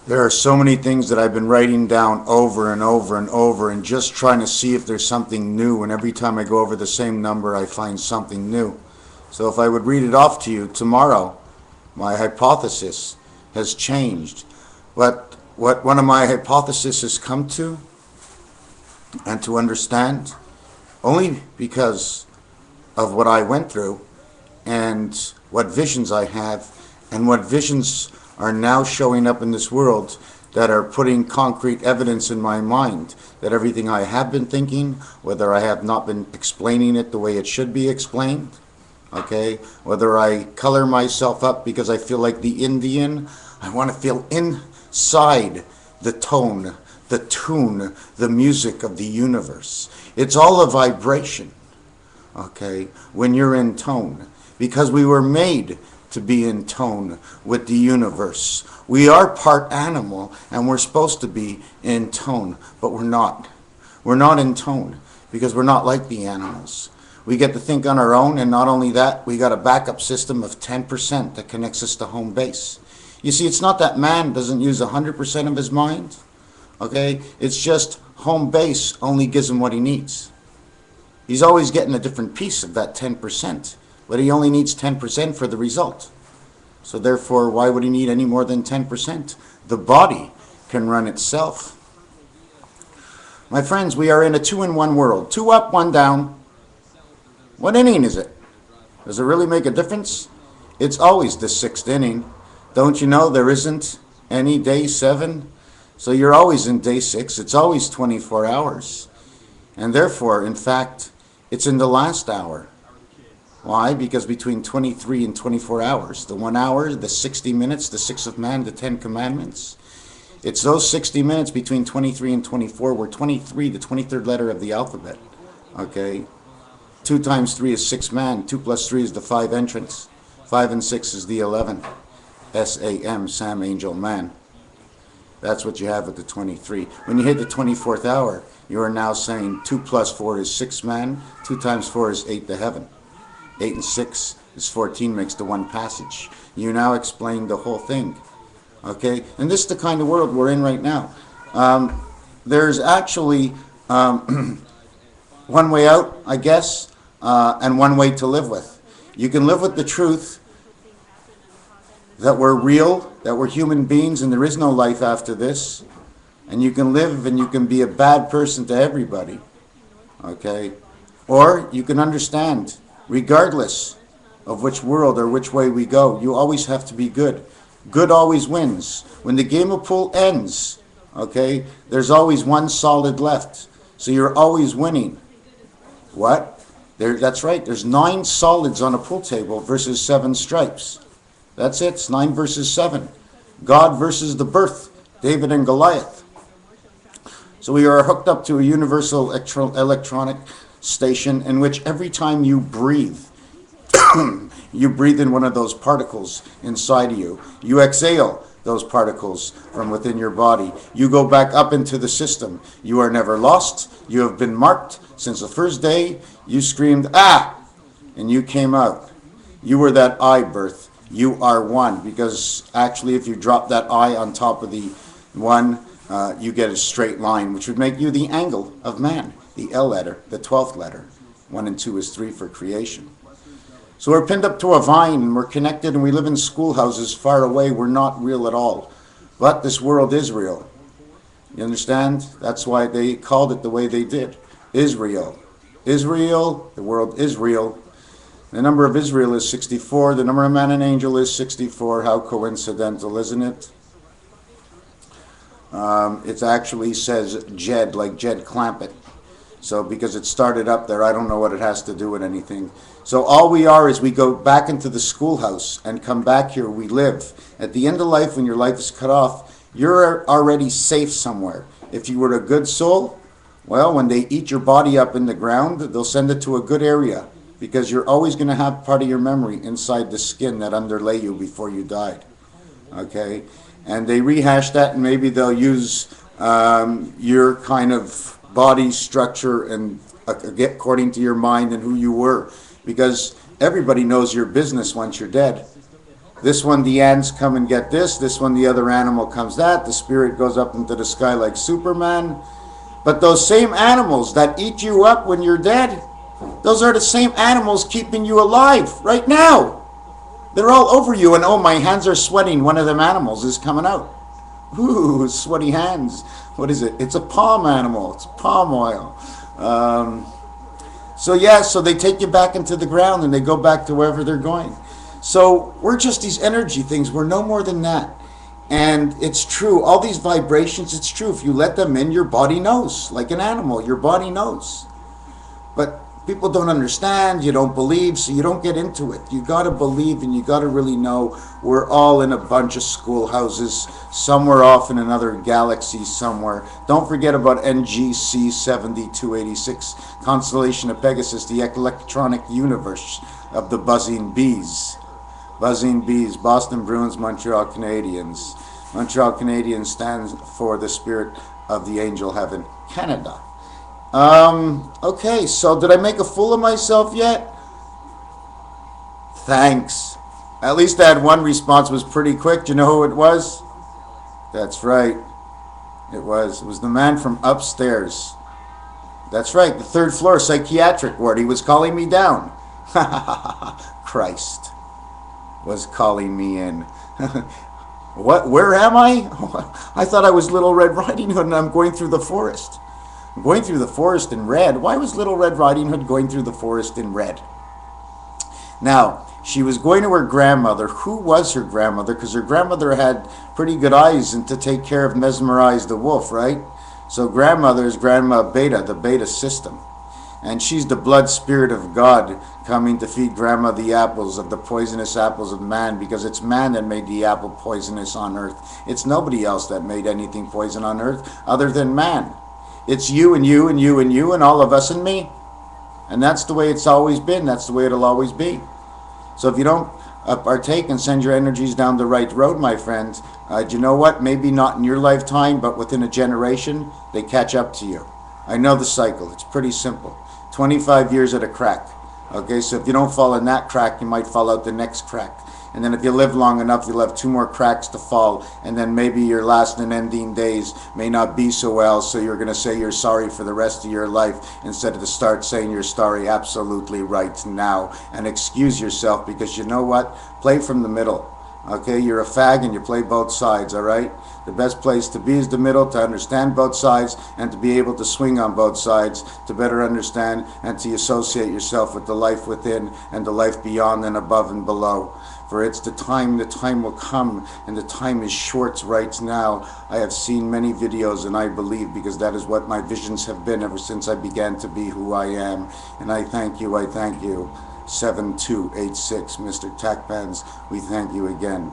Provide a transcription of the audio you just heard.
There are so many things that I've been writing down over and over and over and just trying to see if there's something new. And every time I go over the same number, I find something new. So if I would read it off to you tomorrow, my hypothesis has changed. But what one of my hypotheses has come to and to understand, only because of what I went through and what visions I have and what visions are now showing up in this world that are putting concrete evidence in my mind that everything I have been thinking, whether I have not been explaining it the way it should be explained, okay, whether I color myself up because I feel like the Indian, I want to feel inside the tone, the tune, the music of the universe. It's all a vibration, okay, when you're in tone, because we were made to be in tone with the universe. We are part animal and we're supposed to be in tone, but we're not. We're not in tone because we're not like the animals. We get to think on our own, and not only that, we got a backup system of 10% that connects us to home base. You see, it's not that man doesn't use 100% of his mind, okay? It's just home base only gives him what he needs. He's always getting a different piece of that 10%. But he only needs 10% for the result. So therefore, why would he need any more than 10%? The body can run itself. My friends, we are in a 2-in-1 world. 2 up, 1 down. What inning is it? Does it really make a difference? It's always the 6th inning. Don't you know there isn't any day 7? So you're always in day 6. It's always 24 hours. And therefore, in fact, it's in the last hour. Why? Because between 23 and 24 hours, the 1 hour, the 60 minutes, the 6th of man, the 10 commandments, it's those 60 minutes between 23 and 24 where 23, the 23rd letter of the alphabet, okay? 2 times 3 is 6 man, 2 plus 3 is the 5 entrance, 5 and 6 is the 11, S-A-M, Sam, Angel, Man. That's what you have at the 23. When you hit the 24th hour, you are now saying 2 plus 4 is 6 man, 2 times 4 is 8 to heaven. 8 and 6 is 14, makes the 1 passage. You now explain the whole thing. Okay? And this is the kind of world we're in right now. There's actually one way out, I guess, and one way to live with. You can live with the truth that we're real, that we're human beings, and there is no life after this. And you can live and you can be a bad person to everybody. Okay? Or you can understand, regardless of which world or which way we go, you always have to be good. Good always wins. When the game of pool ends, okay, there's always 1 solid left. So you're always winning. What? That's right. There's 9 solids on a pool table versus 7 stripes. That's it. It's 9 versus 7. God versus the birth. David and Goliath. So we are hooked up to a universal electronic station in which every time you breathe, you breathe in one of those particles inside of you. You exhale those particles from within your body. You go back up into the system. You are never lost. You have been marked since the first day you screamed, ah, and you came out. You were that I birth. You are one, because actually if you drop that I on top of the 1, you get a straight line, which would make you the angle of man. The L letter, the 12th letter. 1 and 2 is 3 for creation. So we're pinned up to a vine, and we're connected, and we live in schoolhouses far away. We're not real at all. But this world is real. You understand? That's why they called it the way they did. Israel. Israel, the world is real. The number of Israel is 64. The number of man and angel is 64. How coincidental, isn't it? It actually says Jed, like Jed Clampett. So because it started up there, I don't know what it has to do with anything. So all we are is we go back into the schoolhouse and come back here. We live. At the end of life, when your life is cut off, you're already safe somewhere. If you were a good soul, well, when they eat your body up in the ground, they'll send it to a good area, because you're always going to have part of your memory inside the skin that underlay you before you died. Okay? And they rehash that, and maybe they'll use your kind of body structure and according to your mind and who you were, because everybody knows your business once you're dead. This one, the ants come and get this. This one, the other animal comes that. The spirit goes up into the sky like Superman. But those same animals that eat you up when you're dead, those are the same animals keeping you alive right now. They're all over you, and oh, my hands are sweating. One of them animals is coming out. Ooh, sweaty hands. What is it? It's a palm animal. It's palm oil. So they take you back into the ground and they go back to wherever they're going. So we're just these energy things. We're no more than that. And it's true. All these vibrations, it's true. If you let them in, your body knows. Like an animal, your body knows. But people don't understand. You don't believe, so you don't get into it. You got to believe, and you got to really know we're all in a bunch of schoolhouses, somewhere off in another galaxy somewhere. Don't forget about NGC 7286, constellation of Pegasus, the electronic universe of the buzzing bees. Buzzing bees, Boston Bruins, Montreal Canadiens. Montreal Canadiens stands for the spirit of the angel heaven, Canada. Okay, so did I make a fool of myself yet? Thanks. At least I had one response, was pretty quick. Do you know who it was? That's right. It was the man from upstairs. That's right, the third floor psychiatric ward. He was calling me down. Christ was calling me in. What? Where am I? I thought I was Little Red Riding Hood and I'm going through the forest. I'm going through the forest in red. Why was Little Red Riding Hood going through the forest in red? Now, she was going to her grandmother. Who was her grandmother? Because her grandmother had pretty good eyes and to take care of Mesmerize the wolf, right? So grandmother is Grandma Beta, the Beta system. And she's the blood spirit of God coming to feed Grandma the apples of the poisonous apples of man, because it's man that made the apple poisonous on earth. It's nobody else that made anything poison on earth other than man. It's you and you and you and you and all of us and me. And that's the way it's always been. That's the way it'll always be. So if you don't partake and send your energies down the right road, my friends, do you know what? Maybe not in your lifetime, but within a generation, they catch up to you. I know the cycle. It's pretty simple. 25 years at a crack. Okay, so if you don't fall in that crack, you might fall out the next crack. And then if you live long enough, you'll have 2 more cracks to fall. And then maybe your last and ending days may not be so well, so you're going to say you're sorry for the rest of your life instead of to start saying you're sorry absolutely right now. And excuse yourself, because you know what? Play from the middle. Okay, you're a fag and you play both sides, all right? The best place to be is the middle, to understand both sides and to be able to swing on both sides, to better understand and to associate yourself with the life within and the life beyond and above and below. For it's the time will come, and the time is short right now. I have seen many videos, and I believe, because that is what my visions have been ever since I began to be who I am. And I thank you. 7286, MrTacpans, we thank you again.